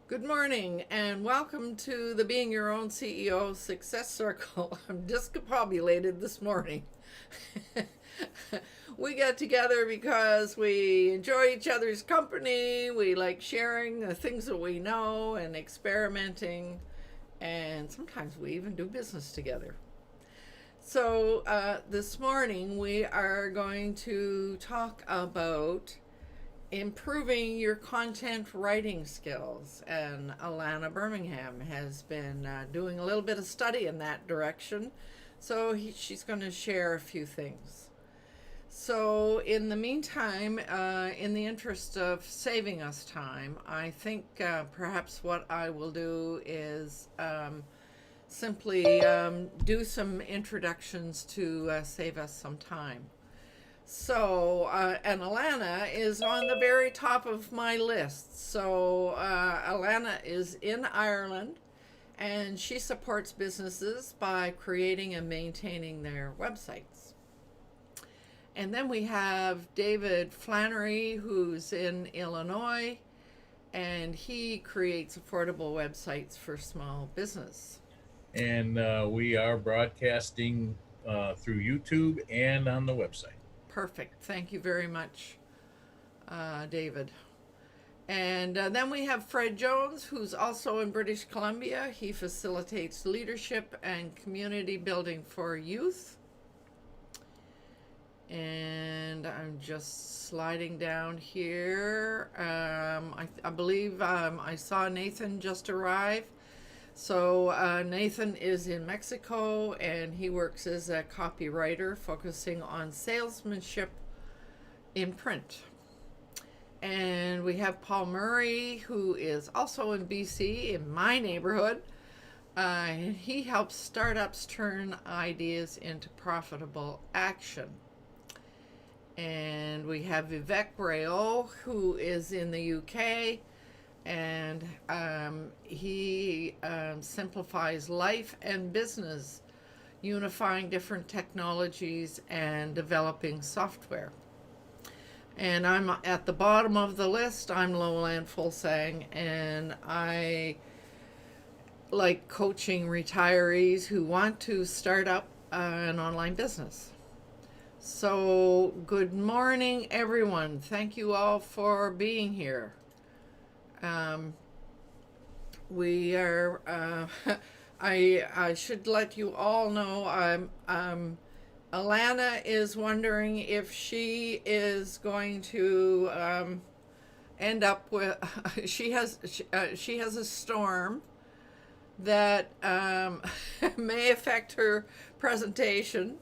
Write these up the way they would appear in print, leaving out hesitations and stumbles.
Good morning and welcome to the Being Your Own CEO Success Circle. I'm discombobulated this morning. We get together because we enjoy each other's company. We like sharing the things that we know and experimenting, and sometimes we even do business together. So, this morning we are going to talk about improving your content writing skills. And Alana Birmingham has been doing a little bit of study in that direction. So she's going to share a few things. So, in the meantime, in the interest of saving us time, I think perhaps what I will do is simply do some introductions to save us some time. So, and Alana is on the very top of my list. So, Alana is in Ireland and she supports businesses by creating and maintaining their websites. And then we have David Flannery, who's in Illinois, and he creates affordable websites for small business. And we are broadcasting through YouTube and on the website. Perfect. Thank you very much, David. And then we have Fred Jones, who's also in British Columbia. He facilitates leadership and community building for youth. And I'm just sliding down here. I believe I saw Nathan just arrive. So Nathan is in Mexico and he works as a copywriter focusing on salesmanship in print. And we have Paul Murray, who is also in BC, in my neighborhood. He helps startups turn ideas into profitable action. And we have Vivek Brayo, who is in the UK, and he simplifies life and business, unifying different technologies and developing software. And I'm at the bottom of the list. I'm Lolan Fulsang, and I like coaching retirees who want to start up an online business. So, good morning, everyone. Thank you all for being here. We are, I should let you all know, Alana is wondering if she is going to end up with, she has a storm that may affect her presentation.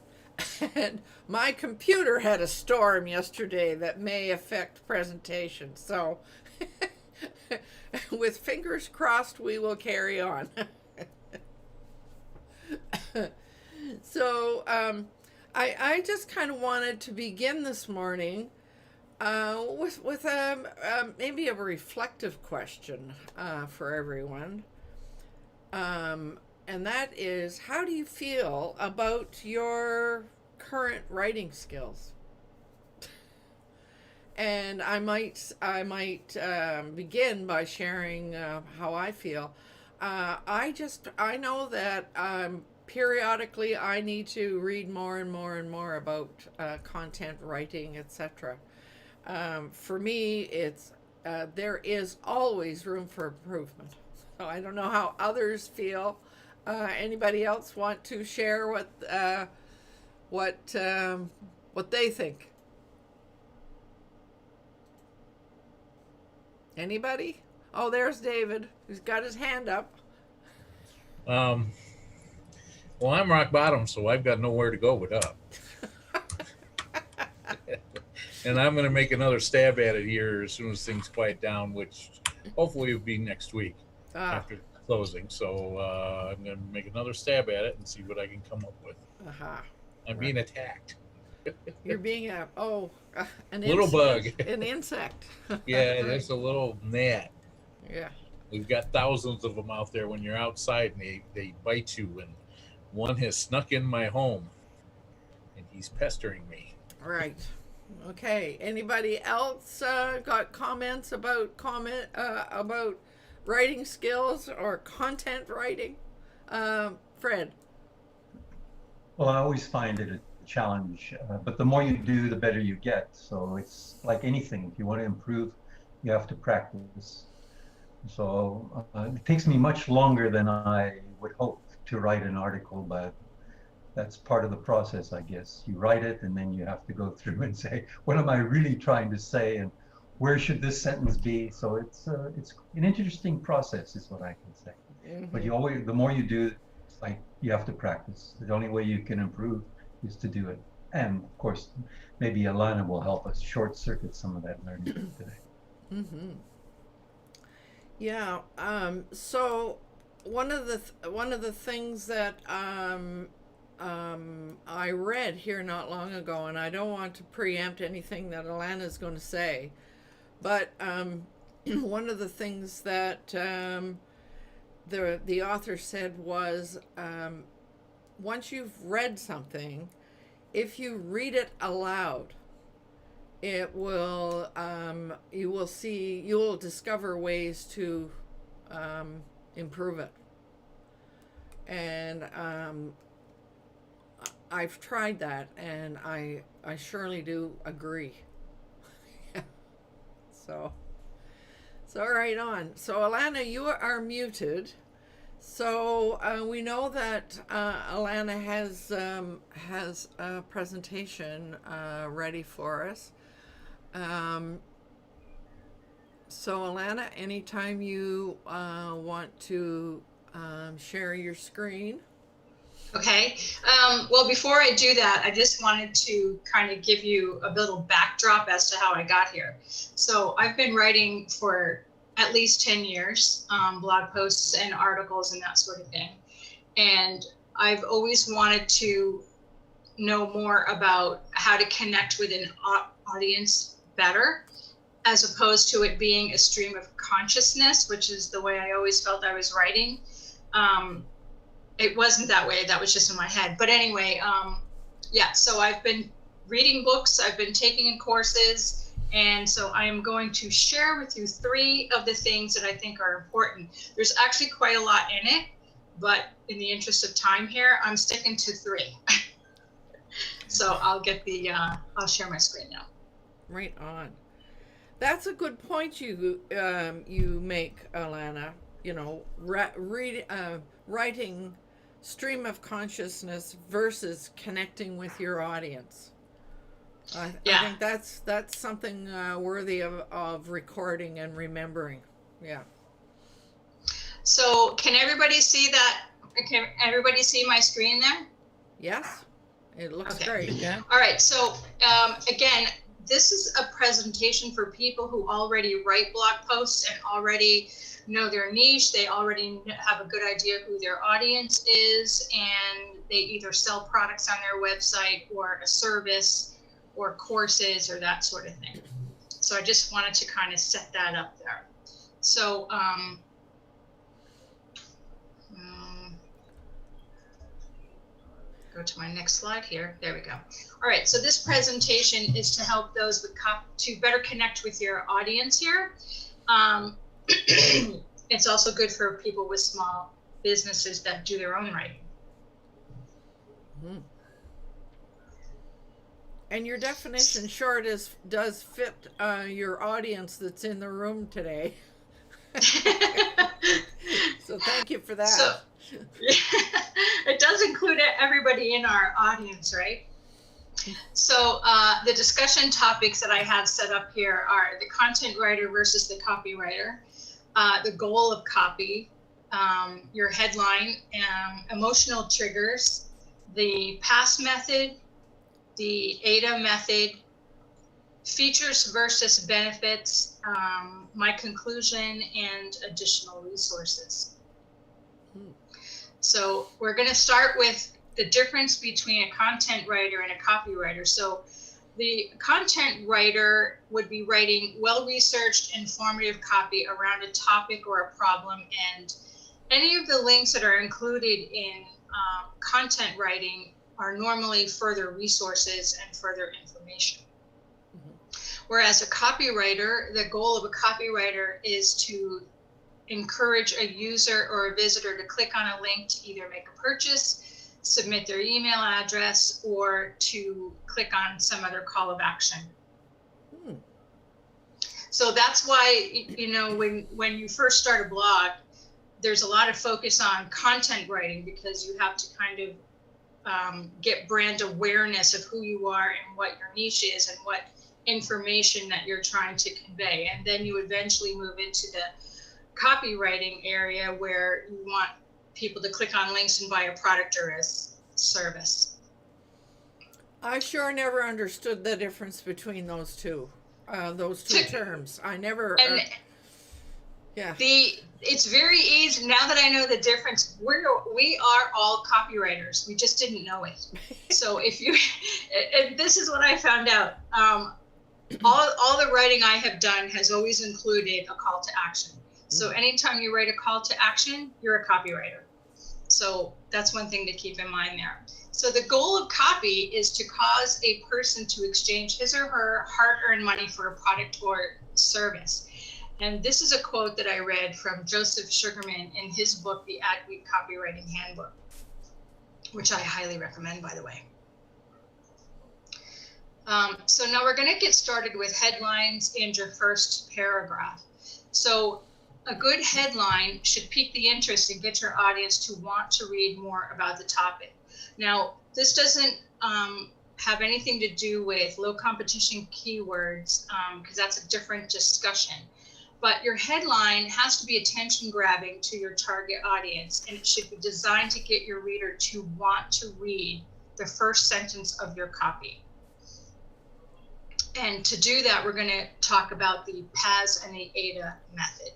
And my computer had a storm yesterday that may affect presentation. So, with fingers crossed, we will carry on. So, I just kind of wanted to begin this morning with maybe a reflective question for everyone. And that is, how do you feel about your current writing skills? And I might begin by sharing how I feel. I know that periodically I need to read more and more and more about content writing, etc. For me, it's there is always room for improvement. So I don't know how others feel. Anybody else want to share what they think? Anybody? Oh, there's David, who's got his hand up. Well, I'm rock bottom, so I've got nowhere to go but up. And I'm going to make another stab at it here as soon as things quiet down, which hopefully will be next week after closing. So I'm going to make another stab at it and see what I can come up with. I'm being attacked. You're being an little bug. An insect. Yeah, there's a little gnat. Yeah. We've got thousands of them out there when you're outside, and they bite you. And one has snuck in my home, and he's pestering me. Right. Okay. Anybody else got comments about writing skills or content writing? Fred. Well, I always find it a challenge, but the more you do, the better you get. So it's like anything. If you want to improve, you have to practice. So it takes me much longer than I would hope to write an article, but that's part of the process, I guess. You write it and then you have to go through and say, what am I really trying to say, and where should this sentence be? So it's an interesting process, is what I can say. But you always, the more you do, it's like you have to practice. The only way you can improve is to do it. And of course, maybe Alana will help us short circuit some of that learning today. Mm-hmm. Yeah. So one of the things that I read here not long ago, and I don't want to preempt anything that Alana's going to say, but one of the things that the author said was, once you've read something, if you read it aloud, it will you will discover ways to improve it. And I've tried that, and I surely do agree. So right on. So Alana, you are muted. So we know that Alana has a presentation ready for us. So Alana, anytime you want to share your screen. Okay. Well, before I do that, I just wanted to kind of give you a little backdrop as to how I got here. So I've been writing for at least 10 years, blog posts and articles and that sort of thing. And I've always wanted to know more about how to connect with an audience better, as opposed to it being a stream of consciousness, which is the way I always felt I was writing. It wasn't that way. That was just in my head. But anyway, yeah, so I've been reading books, I've been taking courses, and so I am going to share with you 3 of the things that I think are important. There's actually quite a lot in it, but in the interest of time here, I'm sticking to 3. So I'll share my screen now. Right on. That's a good point you make, Alana. You know, writing stream of consciousness versus connecting with your audience. I think that's something worthy of recording and remembering. Yeah. So can everybody see that? Can everybody see my screen there? Yes, it looks Okay. great. Yeah. All right. So again, this is a presentation for people who already write blog posts and already know their niche. They already have a good idea who their audience is, and they either sell products on their website or a service or courses or that sort of thing. So I just wanted to kind of set that up there. So go to my next slide here. There we go. All right, so this presentation is to help those with to better connect with your audience here. It's also good for people with small businesses that do their own writing. Mm-hmm. And your definition short does fit your audience that's in the room today. So thank you for that. So, it does include everybody in our audience, right? So the discussion topics that I have set up here are the content writer versus the copywriter, the goal of copy, your headline, emotional triggers, the PASS method, the AIDA method, features versus benefits, my conclusion, and additional resources. So we're going to start with the difference between a content writer and a copywriter. So the content writer would be writing well-researched, informative copy around a topic or a problem, and any of the links that are included in content writing are normally further resources and further information. Mm-hmm. Whereas a copywriter, the goal of a copywriter is to encourage a user or a visitor to click on a link to either make a purchase, submit their email address, or to click on some other call of action. So that's why, you know, when you first start a blog, there's a lot of focus on content writing, because you have to kind of get brand awareness of who you are and what your niche is and what information that you're trying to convey. And then you eventually move into the copywriting area, where you want people to click on links and buy a product or a service. I sure never understood the difference between those two terms. I never. Yeah. It's very easy now that I know the difference. We are all copywriters. We just didn't know it. So and this is what I found out. All the writing I have done has always included a call to action. So anytime you write a call to action, you're a copywriter. So that's one thing to keep in mind there. So the goal of copy is to cause a person to exchange his or her hard-earned money for a product or service. And this is a quote that I read from Joseph Sugarman in his book, The Adweek Copywriting Handbook, which I highly recommend, by the way. So now we're going to get started with headlines and your first paragraph. So a good headline should pique the interest and get your audience to want to read more about the topic. Now, this doesn't have anything to do with low competition keywords, because that's a different discussion. But your headline has to be attention grabbing to your target audience, and it should be designed to get your reader to want to read the first sentence of your copy. And to do that, we're going to talk about the PAS and the AIDA method.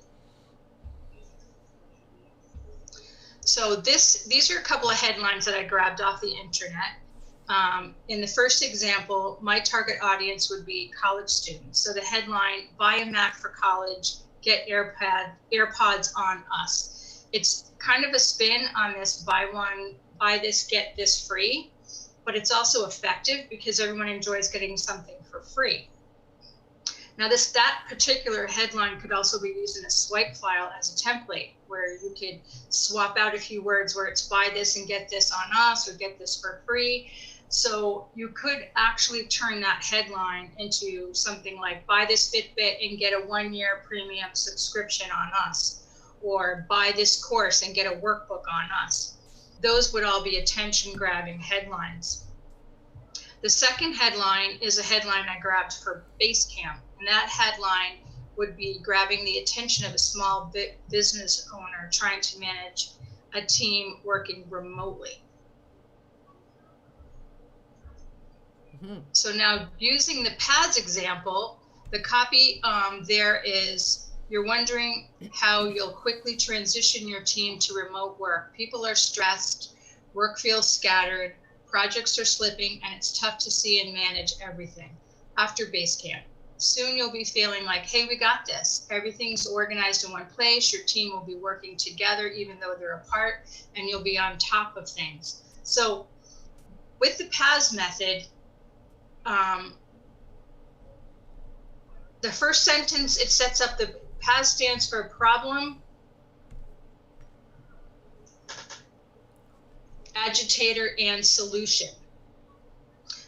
So these are a couple of headlines that I grabbed off the internet. In the first example, my target audience would be college students. So the headline, buy a Mac for college, get AirPods on us. It's kind of a spin on this buy this, get this free, but it's also effective because everyone enjoys getting something for free. Now that particular headline could also be used in a swipe file as a template, where you could swap out a few words where it's buy this and get this on us, or get this for free. So you could actually turn that headline into something like buy this Fitbit and get a 1-year premium subscription on us, or buy this course and get a workbook on us. Those would all be attention grabbing headlines. The second headline is a headline I grabbed for Basecamp, and that headline would be grabbing the attention of a small business owner trying to manage a team working remotely. So now, using the PAS example, the copy there is, you're wondering how you'll quickly transition your team to remote work. People are stressed, work feels scattered, projects are slipping, and it's tough to see and manage everything. After Basecamp, soon you'll be feeling like, hey, we got this. Everything's organized in one place. Your team will be working together even though they're apart, and you'll be on top of things. So with the PAS method, the first sentence, it sets up, the PAS stands for problem, agitator, and solution.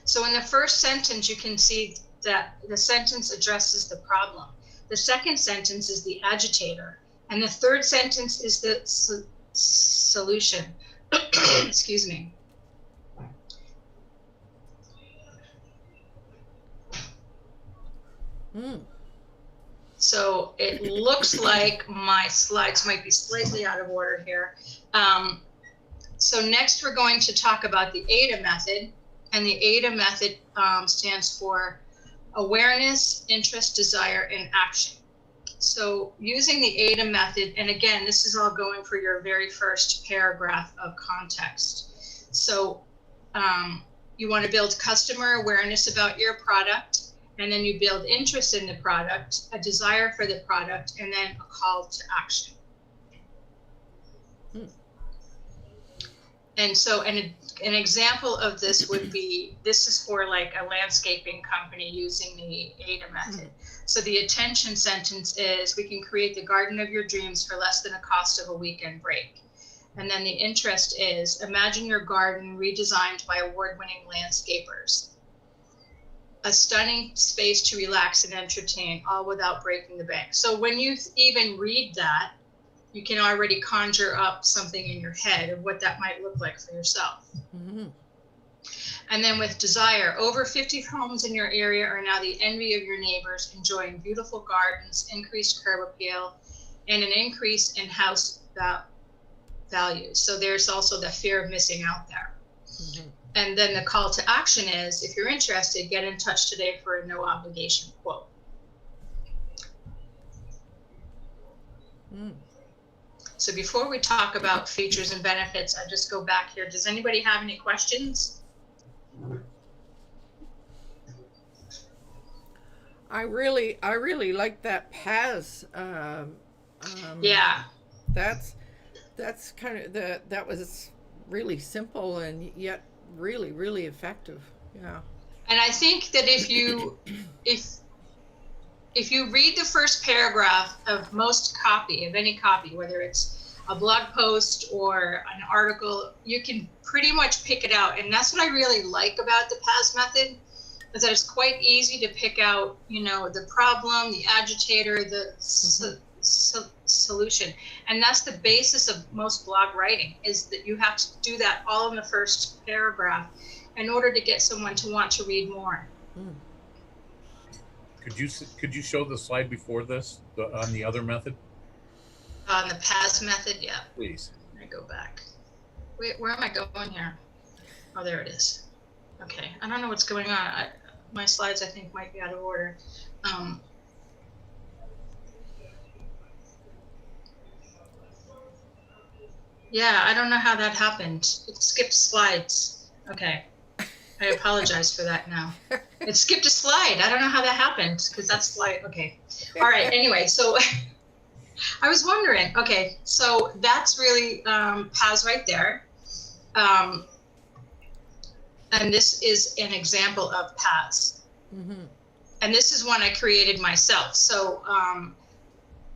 So in the first sentence, you can see that the sentence addresses the problem. The second sentence is the agitator, and the third sentence is the solution. Excuse me. So it looks like my slides might be slightly out of order here. So next we're going to talk about the AIDA method, and the AIDA method stands for awareness, interest, desire, and action. So using the AIDA method, and again, this is all going for your very first paragraph of context. So you want to build customer awareness about your product, and then you build interest in the product, a desire for the product, and then a call to action. And so an example of this would be, this is for like a landscaping company using the AIDA method. So the attention sentence is, we can create the garden of your dreams for less than the cost of a weekend break. And then the interest is, imagine your garden redesigned by award-winning landscapers. A stunning space to relax and entertain, all without breaking the bank. So when you even read that, you can already conjure up something in your head of what that might look like for yourself. Mm-hmm. And then with desire, over 50 homes in your area are now the envy of your neighbors, enjoying beautiful gardens, increased curb appeal, and an increase in house values. So there's also the fear of missing out there. Mm-hmm. And then the call to action is, if you're interested, get in touch today for a no obligation quote. Mm. So before we talk about features and benefits, I just go back here. Does anybody have any questions? I really like that PAS. Yeah. That's kind of that was really simple and yet really effective. Yeah. And I think that if you read the first paragraph of most copy, of any copy, whether it's a blog post or an article, you can pretty much pick it out. And that's what I really like about the PAS method, is that it's quite easy to pick out, the problem, the agitator, the solution. And that's the basis of most blog writing, is that you have to do that all in the first paragraph in order to get someone to want to read more. Mm. Could you show the slide before this on the other method? On the PAS method, yeah. Please. I go back. Wait, where am I going here? Oh, there it is. Okay, I don't know what's going on. My slides, I think, might be out of order. Yeah, I don't know how that happened. It skipped slides. Okay, I apologize for that now. It skipped a slide. I don't know how that happened, because that's slide. Okay. All right. Anyway, so I was wondering. Okay, so that's really PAS right there. And this is an example of PAS. Mm-hmm. And this is one I created myself. So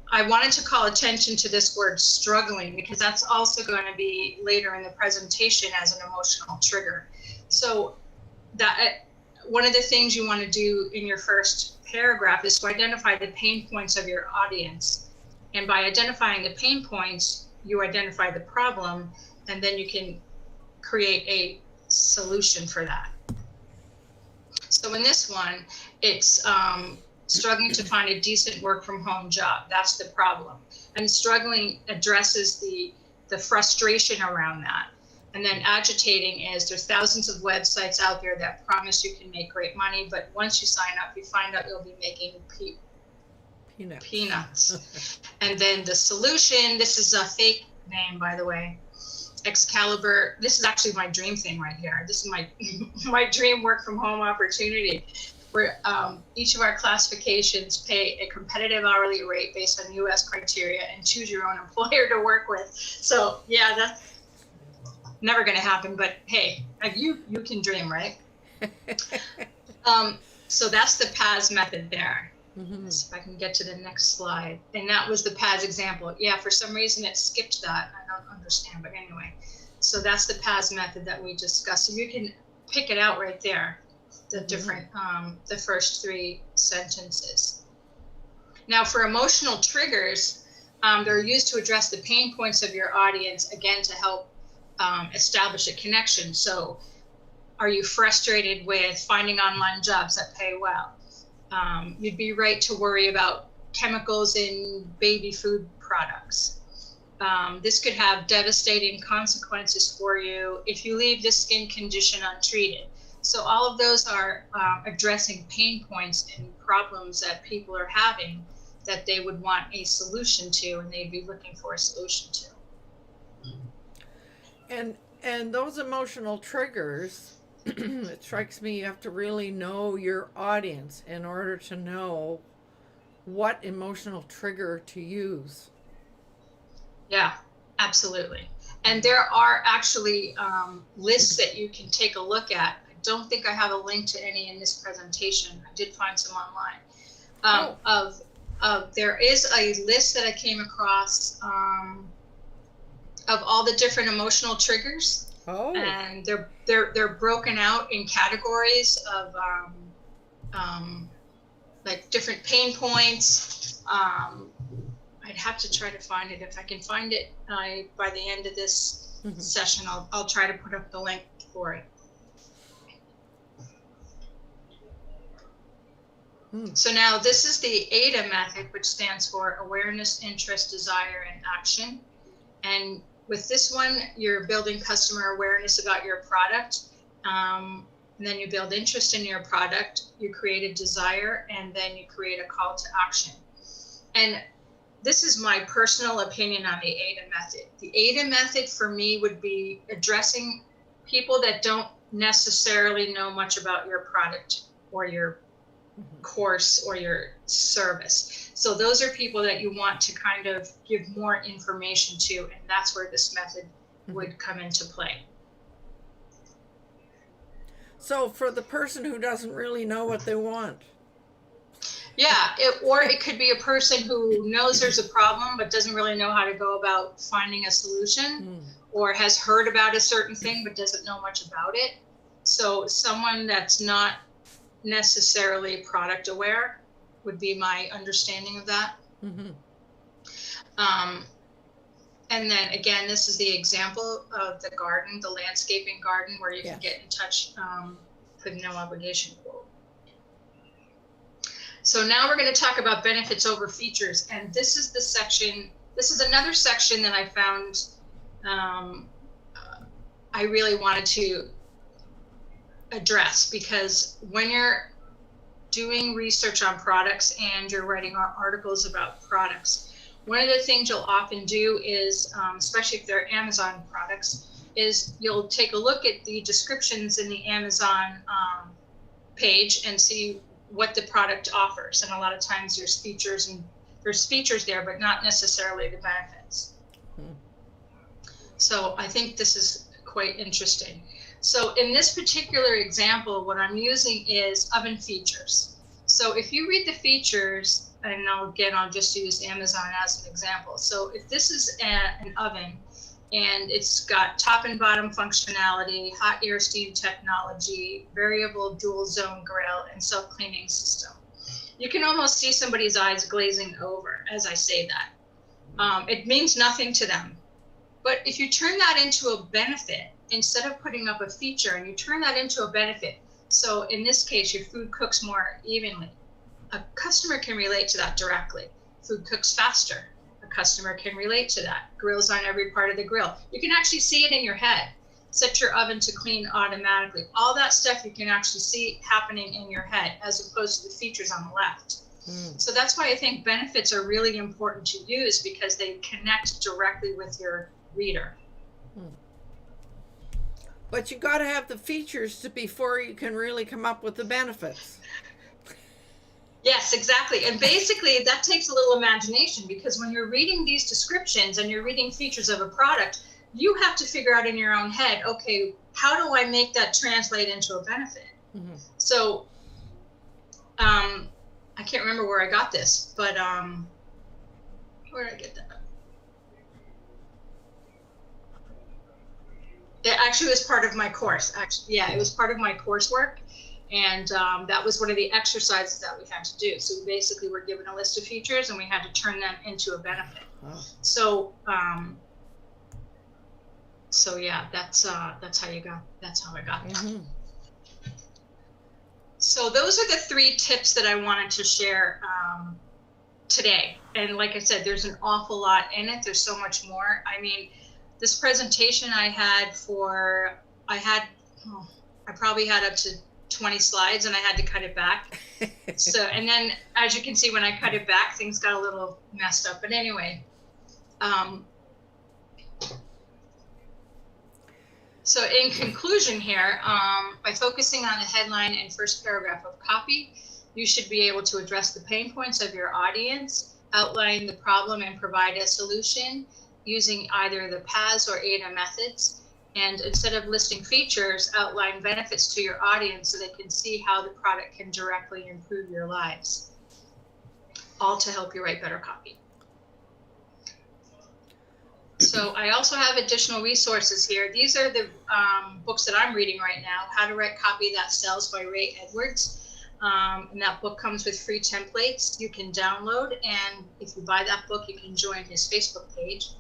I wanted to call attention to this word struggling, because that's also going to be later in the presentation as an emotional trigger. So that one of the things you want to do in your first paragraph is to identify the pain points of your audience. And by identifying the pain points, you identify the problem, and then you can create a solution for that. So in this one, it's struggling to find a decent work from home job. That's the problem. And struggling addresses the frustration around that. And then agitating is, there's thousands of websites out there that promise you can make great money, but once you sign up, you find out you'll be making peanuts. And then the solution, this is a fake name, by the way, Excalibur. This is actually my dream thing right here. This is my dream work from home opportunity, where each of our classifications pay a competitive hourly rate based on US criteria, and choose your own employer to work with. So yeah, that's never going to happen, but hey, you can dream, right? So that's the PAS method there. Mm-hmm. So if I can get to the next slide. And that was the PAS example. Yeah, for some reason it skipped that. I don't understand, but anyway. So that's the PAS method that we discussed. So you can pick it out right there, the different, the first three sentences. Now for emotional triggers, they're used to address the pain points of your audience, again, to help establish a connection. So are you frustrated with finding online jobs that pay well? You'd be right to worry about chemicals in baby food products. This could have devastating consequences for you if you leave this skin condition untreated. So all of those are addressing pain points and problems that people are having that they would want a solution to, and they'd be looking for a solution to. And those emotional triggers, it strikes me you have to really know your audience in order to know what emotional trigger to use. Yeah, absolutely. And there are actually lists that you can take a look at. I don't think I have a link to any in this presentation. I did find some online. There is a list that I came across of all the different emotional triggers. Oh. And they're broken out in categories of like different pain points. I'd have to try to find it. If I can find it by the end of this session, I'll try to put up the link for it. So now this is the AIDA method, which stands for awareness, interest, desire, and action. And with this one, you're building customer awareness about your product. And then you build interest in your product, you create a desire, and then you create a call to action. And this is my personal opinion on the AIDA method. The AIDA method for me would be addressing people that don't necessarily know much about your product or your course or your service. So those are people that you want to kind of give more information to, and that's where this method would come into play. So for the person who doesn't really know what they want. Yeah, or it could be a person who knows there's a problem but doesn't really know how to go about finding a solution, or has heard about a certain thing but doesn't know much about it. So someone that's not necessarily product aware would be my understanding of that. And then again, this is the example of the garden, the landscaping garden, where you can get in touch with no obligation quote. So now we're going to talk about benefits over features. And this is the section, this is another section that I found I really wanted to address, because when you're doing research on products and you're writing articles about products, one of the things you'll often do is, especially if they're Amazon products, is you'll take a look at the descriptions in the Amazon page and see what the product offers. And a lot of times there's features there, but not necessarily the benefits. So I think this is quite interesting. So in this particular example, what I'm using is oven features. So if you read the features, and I'll just use Amazon as an example. So if this is an oven and it's got top and bottom functionality, hot air steam technology, variable dual zone grill, and self-cleaning system, you can almost see somebody's eyes glazing over as I say that. It means nothing to them. But if you turn that into a benefit, instead of putting up a feature, and you turn that into a benefit, so in this case, your food cooks more evenly, a customer can relate to that directly. Food cooks faster. A customer can relate to that. Grills on every part of the grill. You can actually see it in your head. Set your oven to clean automatically. All that stuff you can actually see happening in your head, as opposed to the features on the left. So that's why I think benefits are really important to use, because they connect directly with your reader. But you got to have the features before you can really come up with the benefits. Yes, exactly. And basically that takes a little imagination, because when you're reading these descriptions and you're reading features of a product, you have to figure out in your own head, okay, how do I make that translate into a benefit? So I can't remember where I got this, but where did I get that? It actually was part of my course. Yeah, it was part of my coursework. And that was one of the exercises that we had to do. So we basically were given a list of features and we had to turn them into a benefit. So yeah, that's how I got that. So those are the 3 tips that I wanted to share today. And like I said, there's an awful lot in it. There's so much more. I mean, this presentation I probably had up to 20 slides and I had to cut it back. So, and then as you can see, when I cut it back, things got a little messed up. But anyway, so in conclusion here, by focusing on the headline and first paragraph of copy, you should be able to address the pain points of your audience, outline the problem and provide a solution, using either the PAS or AIDA methods. And instead of listing features, outline benefits to your audience so they can see how the product can directly improve your lives, all to help you write better copy. So I also have additional resources here. These are the books that I'm reading right now. How to Write Copy That Sells by Ray Edwards. And that book comes with free templates you can download. And if you buy that book, you can join his Facebook page.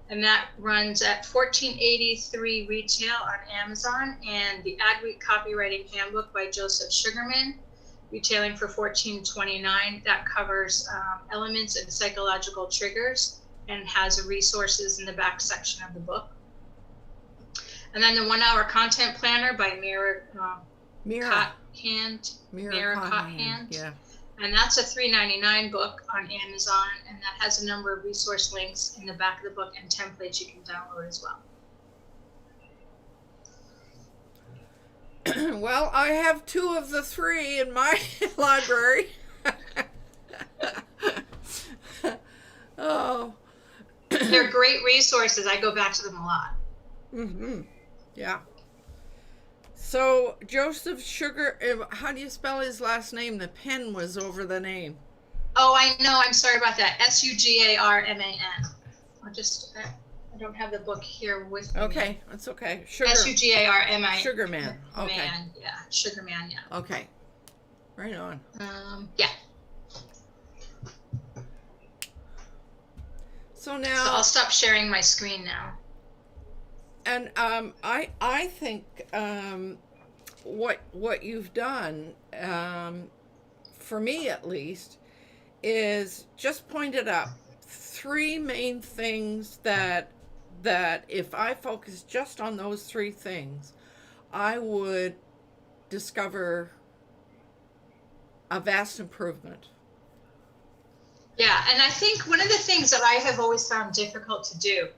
And that runs at $14.83 retail on Amazon. And the Ag Week Copywriting Handbook by Joseph Sugarman, retailing for $14.29. That covers elements and psychological triggers, and has resources in the back section of the book. And then the 1 Hour Content Planner by Mira Cotthand. Yeah. And that's a $3.99 book on Amazon, and that has a number of resource links in the back of the book and templates you can download as well. Well, I have 2 of the 3 in my library. Oh. They're great resources. I go back to them a lot. Mm-hmm. Yeah. So Joseph Sugar, how do you spell his last name? The pen was over the name. Oh, I know. I'm sorry about that. Sugarman. I don't have the book here with me. Okay, that's okay. Sugarman. Sugarman. Okay. Man, yeah. Sugarman, yeah. Okay. Right on. Yeah. So now. So I'll stop sharing my screen now. And I think what you've done, for me at least, is just pointed up 3 main things that if I focus just on those 3 things, I would discover a vast improvement. Yeah, and I think one of the things that I have always found difficult to do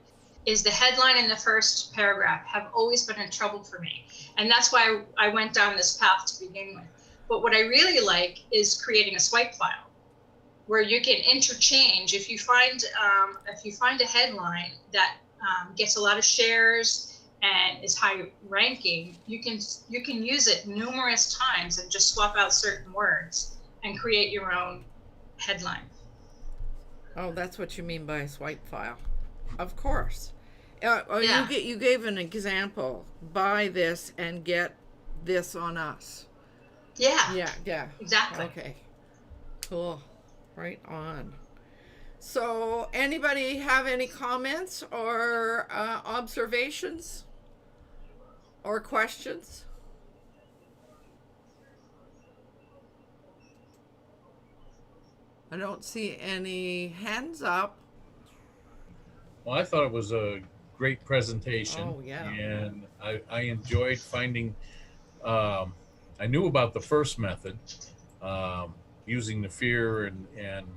is the headline in the first paragraph have always been in trouble for me. And that's why I went down this path to begin with. But what I really like is creating a swipe file where you can interchange. If you find a headline that gets a lot of shares and is high ranking, you can use it numerous times and just swap out certain words and create your own headline. Oh, that's what you mean by a swipe file. Of course. Yeah. You gave an example. Buy this and get this on us. Yeah. Yeah. Exactly. Okay. Cool. Right on. So, anybody have any comments or observations or questions? I don't see any hands up. Well, I thought it was a great presentation. Oh, yeah. And I enjoyed finding, I knew about the first method, using the fear and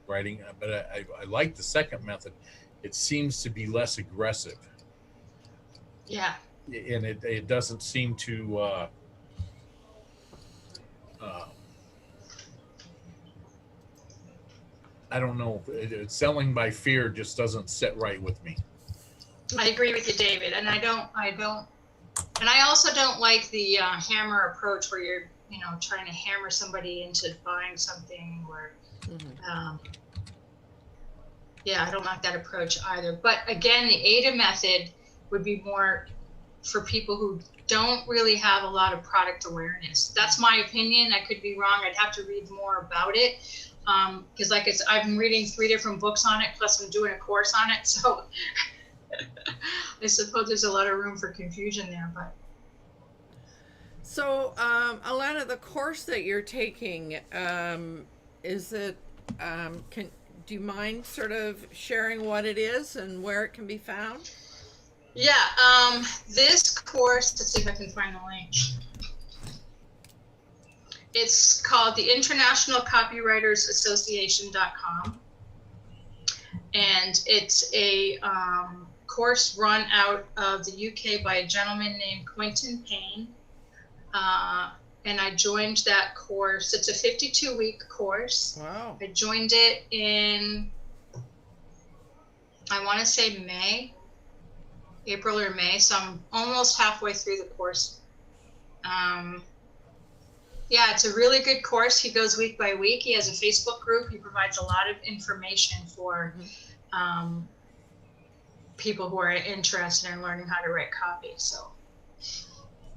writing, but I like the second method. It seems to be less aggressive. Yeah. And it doesn't seem to, I don't know. Selling by fear just doesn't sit right with me. I agree with you, David. And I also don't like the hammer approach where you're, trying to hammer somebody into buying something or, I don't like that approach either. But again, the AIDA method would be more for people who don't really have a lot of product awareness. That's my opinion. I could be wrong. I'd have to read more about it. Because I'm reading 3 different books on it, plus I'm doing a course on it. So I suppose there's a lot of room for confusion there, but. So, Alana, the course that you're taking, is it, do you mind sort of sharing what it is and where it can be found? Yeah, this course, let's see if I can find the link. It's called the International Copywriters Association.com. And it's a course run out of the UK by a gentleman named Quentin Payne. And I joined that course. It's a 52-week course. Wow. I joined it in I want to say May, April or May. So I'm almost halfway through the course. Yeah, it's a really good course. He goes week by week. He has a Facebook group. He provides a lot of information for people who are interested in learning how to write copy. So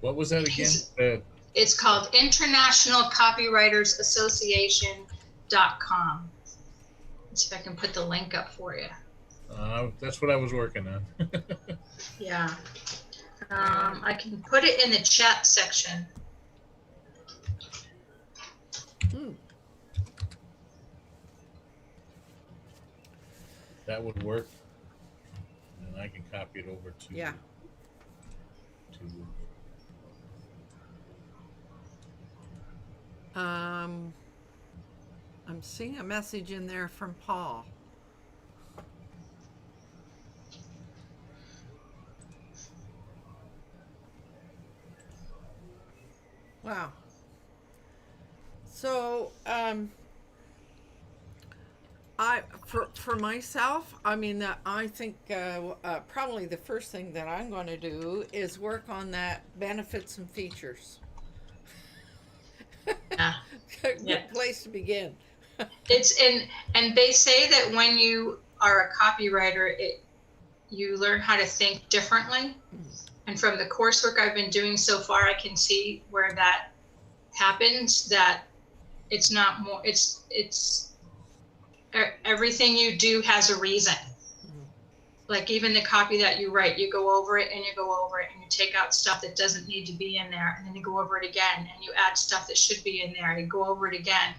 What was that again? it's called International Copywriters Association.com. Let's see if I can put the link up for you. That's what I was working on. Yeah. I can put it in the chat section. That would work. And I can copy it over to. Yeah. I'm seeing a message in there from Paul. Wow. So, for myself, I mean, I think probably the first thing that I'm going to do is work on that benefits and features. Yeah. Good place to begin. It's and they say that when you are a copywriter, you learn how to think differently. And from the coursework I've been doing so far, I can see where that happens, that it's not more, it's everything you do has a reason. Like even the copy that you write, you go over it and you go over it and you take out stuff that doesn't need to be in there, and then you go over it again and you add stuff that should be in there, and you go over it again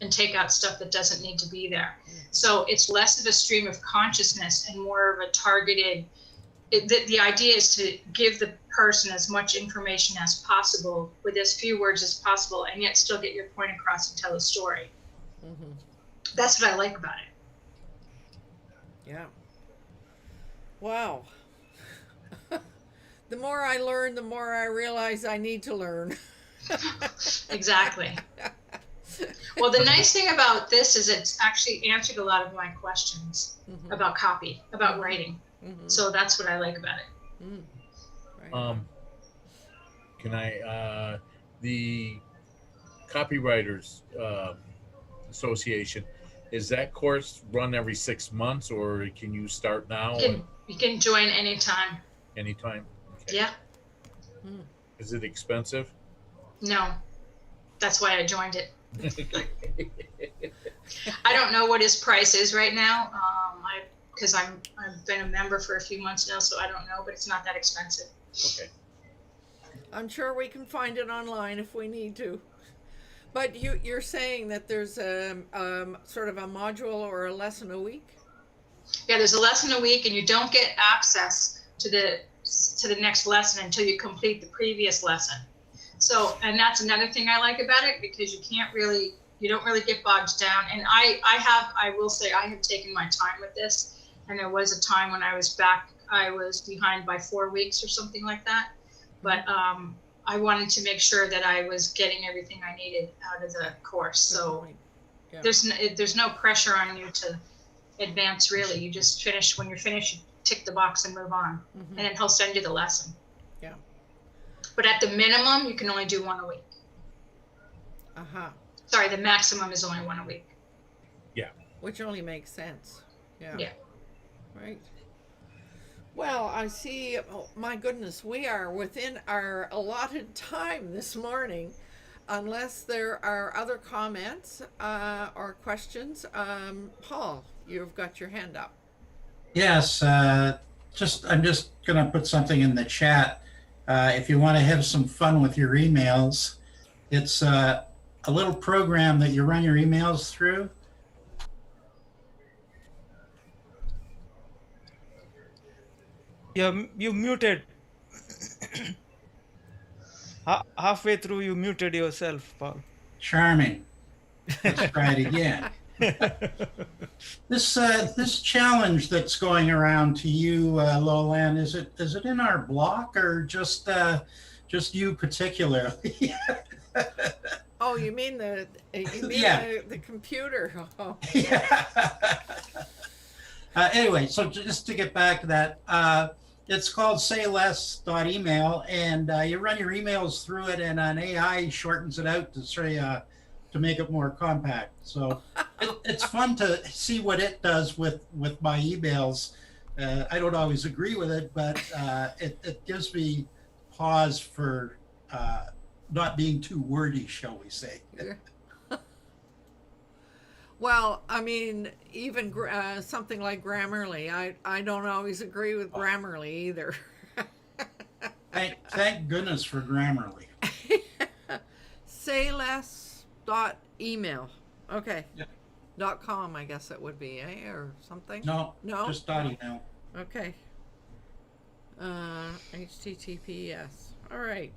and take out stuff that doesn't need to be there. So it's less of a stream of consciousness and more of a targeted, the idea is to give the person as much information as possible with as few words as possible, and yet still get your point across and tell a story. Mm-hmm. That's what I like about it. Yeah. Wow. The more I learn, the more I realize I need to learn. Exactly. Well, the nice thing about this is it's actually answered a lot of my questions about copy, about writing. So that's what I like about it. Right. Can I, the Copywriters Association, is that course run every 6 months, or can you start now? You can join anytime. Anytime? Okay. Yeah. Is it expensive? No. That's why I joined it. I don't know what his price is right now. Because I've been a member for a few months now, so I don't know, but it's not that expensive. Okay. I'm sure we can find it online if we need to. But you're saying that there's a sort of a module or a lesson a week? Yeah, there's a lesson a week, and you don't get access to the next lesson until you complete the previous lesson. So, and that's another thing I like about it, because you don't really get bogged down. And I will say I have taken my time with this. And there was a time when I was behind by 4 weeks or something like that. But I wanted to make sure that I was getting everything I needed out of the course. So yeah. There's no pressure on you to advance, really. You just finish. When you're finished, you tick the box and move on. And then he'll send you the lesson. Yeah. But at the minimum, you can only do one a week. Sorry, the maximum is only one a week. Yeah. Which only makes sense. Yeah. Yeah. Right. Well, I see, oh, my goodness, we are within our allotted time this morning. Unless there are other comments or questions. Paul, you've got your hand up. Yes, I'm just going to put something in the chat. If you want to have some fun with your emails, it's a little program that you run your emails through. Yeah, you muted. Halfway through, you muted yourself, Paul. Charming. Let's try it again. This challenge that's going around to you, Lolan, is it in our block or just you particularly? Oh, you mean the Yeah. the computer? Oh. Yeah. Anyway, so just to get back to that, it's called sayless.email, and you run your emails through it, and an AI shortens it out to say to make it more compact. So it's fun to see what it does with my emails. I don't always agree with it, but it gives me pause for not being too wordy, shall we say. Well, I mean, even something like Grammarly, I don't always agree with Grammarly either. Thank goodness for Grammarly. Say less dot email. Okay. Yeah. .com, I guess it would be, or something. No, No? just email. Okay. HTTPS. All right.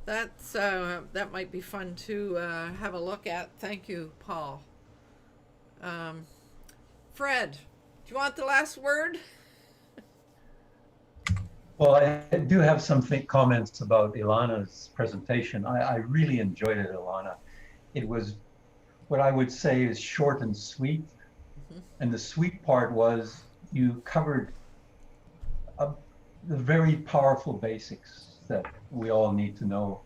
That's that might be fun to have a look at. Thank you, Paul. Fred, do you want the last word? Well, I do have some comments about Ilana's presentation. I really enjoyed it, Ilana. It was what I would say is short and sweet. Mm-hmm. And the sweet part was you covered the very powerful basics that we all need to know.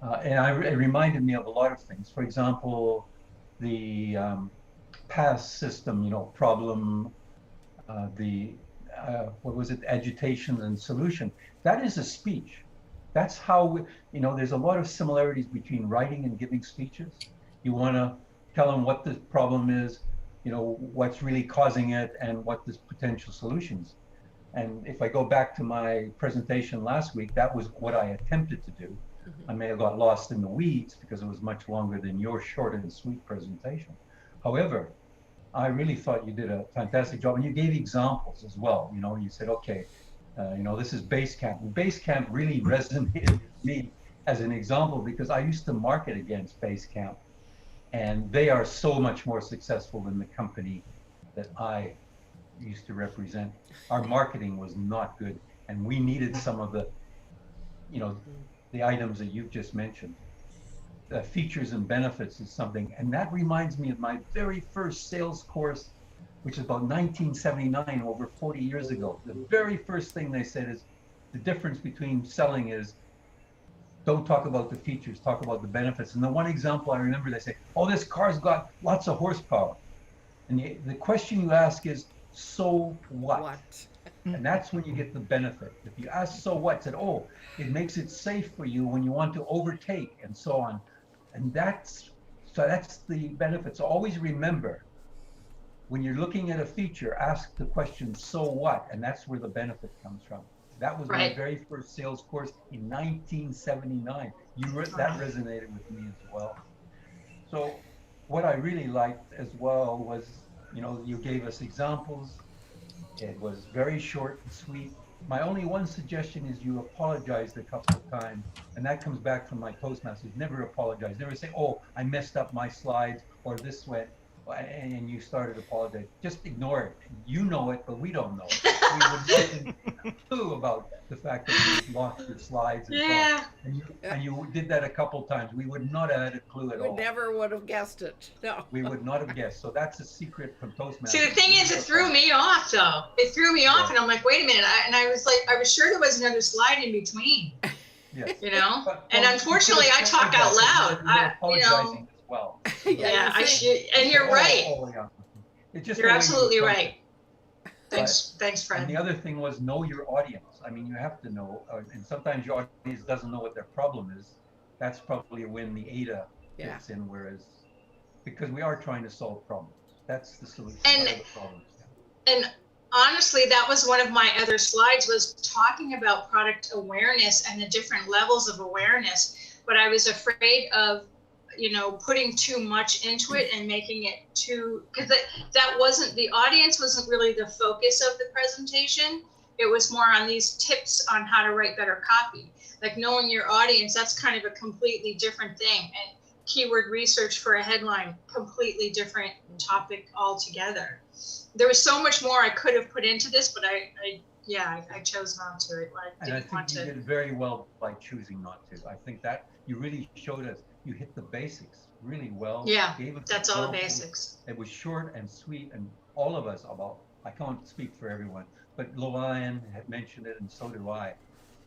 And it reminded me of a lot of things. For example, the past system, problem, what was it, agitation and solution. That is a speech. That's how, there's a lot of similarities between writing and giving speeches. You want to tell them what the problem is, what's really causing it, and what the potential solutions. And if I go back to my presentation last week, that was what I attempted to do. Mm-hmm. I may have got lost in the weeds because it was much longer than your short and sweet presentation. However, I really thought you did a fantastic job, and you gave examples as well. You said, okay, this is Basecamp. Basecamp really resonated with me as an example because I used to market against Basecamp, and they are so much more successful than the company that I used to represent. Our marketing was not good, and we needed some of the, the items that you've just mentioned. The features and benefits is something, and that reminds me of my very first sales course, which is about 1979, over 40 years ago. The very first thing they said is the difference between selling is don't talk about the features, talk about the benefits. And the one example I remember, they say, oh, this car's got lots of horsepower. And the question you ask is, so what? And that's when you get the benefit. If you ask so what, said, oh, it makes it safe for you when you want to overtake and so on. And that's the benefit. So always remember, when you're looking at a feature, ask the question, so what? And that's where the benefit comes from. That was my very first sales course in 1979. That resonated with me as well. So what I really liked as well was, you gave us examples. It was very short and sweet. My only one suggestion is you apologized a couple of times, and that comes back from my Toastmasters. Never apologize. Never say, oh, I messed up my slides, or this went, and you started apologizing. Just ignore it. You know it, but we don't know it. We would nothing clue about the fact that you lost your slides. And, and you did that a couple of times. We would not have had a clue at all. We never would have guessed it. No. We would not have guessed. So that's a secret from Toastmasters. See, the thing is, it threw me off, though. It threw me off, and I'm like, wait a minute. I was sure there was another slide in between. Yes. And unfortunately, I talk out loud. Apologizing as well. I should, and you're right. You're absolutely right. Thanks, Fred. And the other thing was know your audience. I mean, you have to know, and sometimes your audience doesn't know what their problem is. That's probably when the ADA gets in, whereas because we are trying to solve problems. That's the solution. And honestly, that was one of my other slides, was talking about product awareness and the different levels of awareness. But I was afraid of putting too much into it and making it too, because the audience wasn't really the focus of the presentation. It was more on these tips on how to write better copy. Like knowing your audience, that's kind of a completely different thing. And keyword research for a headline, completely different topic altogether. There was so much more I could have put into this, but I chose not to. I think you did very well by choosing not to. I think that you really showed us, you hit the basics really well. Yeah, that's all the basics. It was short and sweet, and all of us, about I can't speak for everyone, but Luann had mentioned it, and so do I.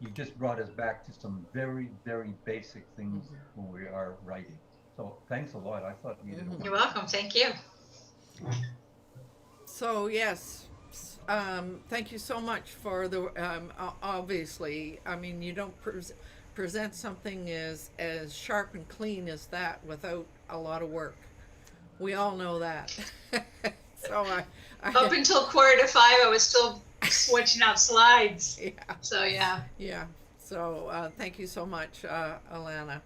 You just brought us back to some very, very basic things when we are writing. So thanks a lot. I thought you did. You're welcome. Thank you. So yes, thank you so much for the. Obviously, I mean, you don't present something as sharp and clean as that without a lot of work. We all know that. So Up until 4:45, I was still switching out slides. yeah. So yeah. Yeah. So thank you so much, Alana.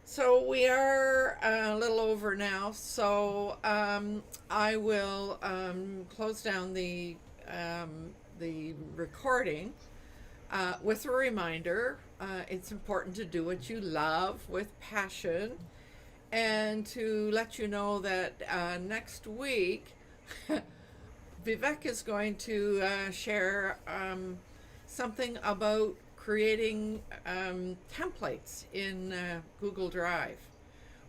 So we are a little over now. So I will close down the recording with a reminder. It's important to do what you love with passion, and to let you know that next week Vivek is going to share something about creating templates in Google Drive.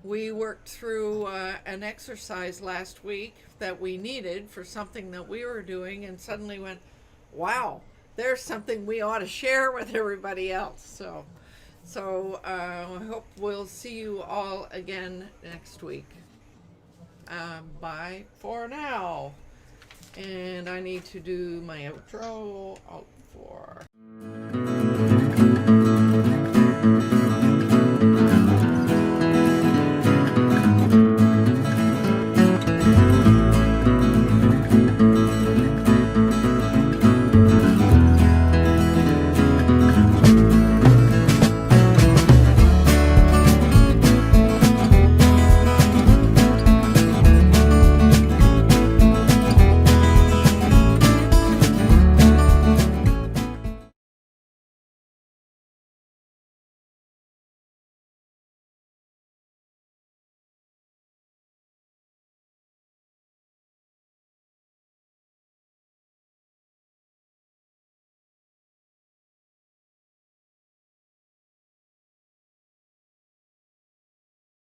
We worked through an exercise last week that we needed for something that we were doing, and suddenly went, wow, there's something we ought to share with everybody else. So I hope we'll see you all again next week. Bye for now. And I need to do my outro. Out for.